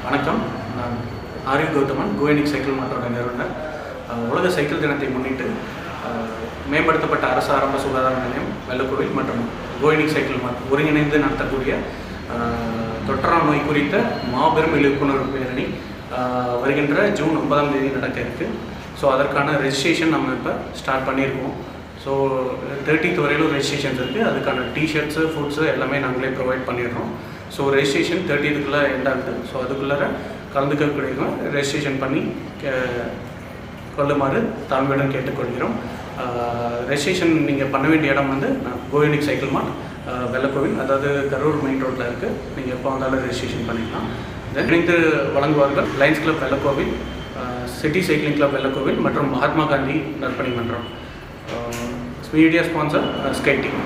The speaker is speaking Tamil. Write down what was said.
வணக்கம். நான் ஆர்வி கௌதமன், கோயினிக் சைக்கிள் மார்ட்டோட நிறுவனர். உலக சைக்கிள் தினத்தை முன்னிட்டு மேம்படுத்தப்பட்ட அரசு ஆரம்ப சுகாதார நிலையம் வெள்ளக்கோவில் மற்றும் கோயினிக் சைக்கிள் மார்ட் ஒருங்கிணைந்து நடத்தக்கூடிய தொற்றா நோய் குறித்த மாபெரும் விழிப்புணர்வு பேரணி வருகின்ற ஜூன் 9ஆம் தேதி நடக்க இருக்குது. ஸோ அதற்கான ரெஜிஸ்ட்ரேஷன் நம்ம இப்போ ஸ்டார்ட் பண்ணியிருக்கோம். ஸோ 30th வரையிலும் ரெஜிஸ்ட்ரேஷன்ஸ் இருக்குது. அதுக்கான டிஷர்ட்ஸு, ஃபுட்ஸு எல்லாமே நாங்களே ப்ரொவைட் பண்ணிடுறோம். ஸோ ரெஜிஸ்ட்ரேஷன் 30th எண்ட் ஆகுது. ஸோ அதுக்குள்ளே கலந்துக்கக்கூடியவங்க ரெஜிஸ்ட்ரேஷன் பண்ணி கொள்ளுமாறு தாழ்மையுடன் கேட்டுக்கொள்கிறோம். ரெஜிஸ்ட்ரேஷன் நீங்கள் பண்ண வேண்டிய இடம் வந்து கோயினிக் சைக்கிள் மார்ட் வெள்ளக்கோவில், அதாவது கரூர் மெயின் ரோட்டில் இருக்குது. நீங்கள் எப்போ வந்தாலும் ரெஜிஸ்ட்ரேஷன் பண்ணிக்கலாம். இணைந்து வழங்குவார்கள் Lions Club Vellakoil, city cycling club Vellakoil மற்றும் மகாத்மா காந்தி நற்பணி மன்றம். Media sponsor sky team.